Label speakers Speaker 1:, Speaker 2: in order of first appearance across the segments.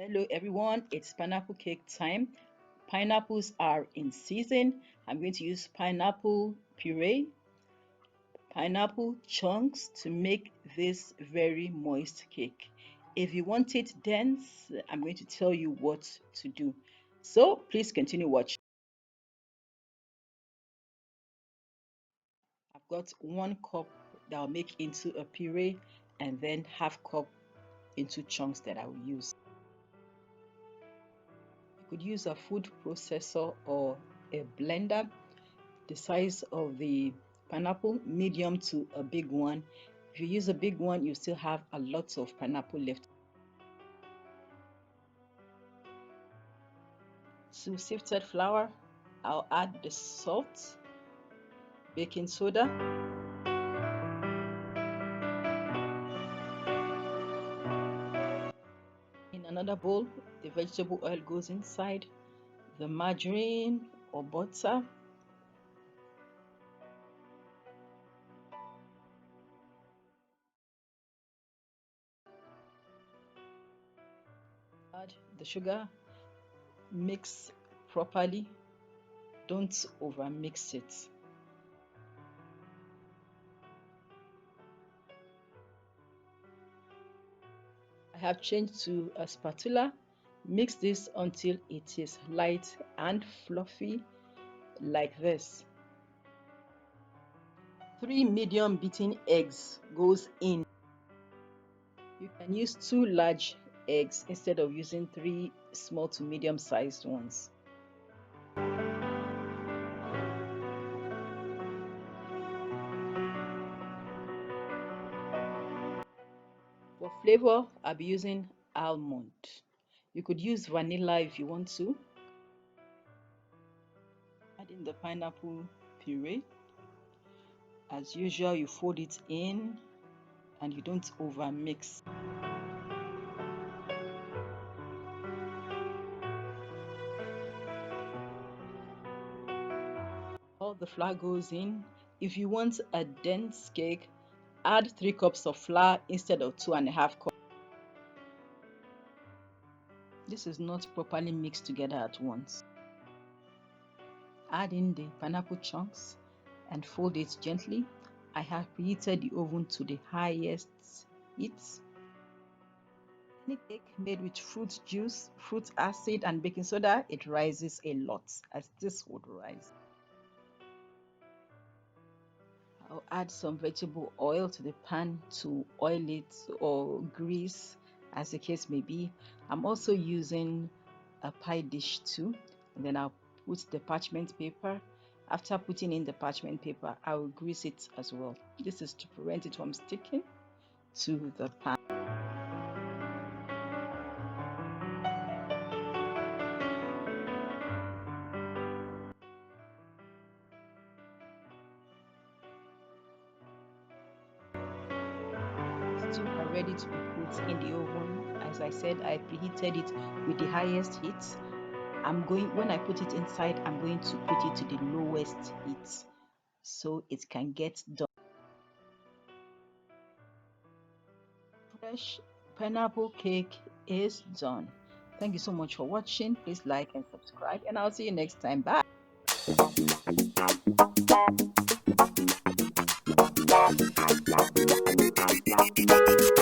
Speaker 1: Hello everyone, it's pineapple cake time. Pineapples are in season. I'm going to use pineapple puree, pineapple chunks to make this very moist cake. If you want it dense, I'm going to tell you what to do. So please continue watching. I've got 1 cup that I'll make into a puree and then half cup into chunks that I will use. You could use a food processor or a blender. The size of the pineapple, medium to a big one. If you use a big one, you still have a lot of pineapple left. To sifted flour, I'll add the salt, baking soda, in another bowl. The vegetable oil goes inside, the margarine or butter, add the sugar, mix properly, don't over mix it. I have changed to a spatula. Mix this until it is light and fluffy like this. 3 medium beaten eggs goes in. You can use 2 large eggs instead of using 3 small to medium sized ones. For flavor, I'll be using almond. You could use vanilla if you want to. Add in the pineapple puree. As usual, you fold it in and you don't over mix. All the flour goes in. If you want a dense cake, add 3 cups of flour instead of 2.5 cups. This is not properly mixed together at once. Add in the pineapple chunks and fold it gently. I have preheated the oven to the highest heat. Any cake made with fruit juice, fruit acid and baking soda, it rises a lot, as this would rise. I'll add some vegetable oil to the pan to oil it or grease, as the case may be. I'm also using a pie dish too, and then I'll put the parchment paper. After putting in the parchment paper, I will grease it as well. This is to prevent it from sticking to the pan. Two are ready to be put in the oven. As I said, I preheated it with the highest heat. When I put it inside, I'm going to put it to the lowest heat so it can get done. Fresh pineapple cake is done. Thank you so much for watching. Please like and subscribe, and I'll see you next time. Bye.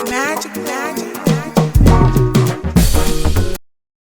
Speaker 2: Magic, magic.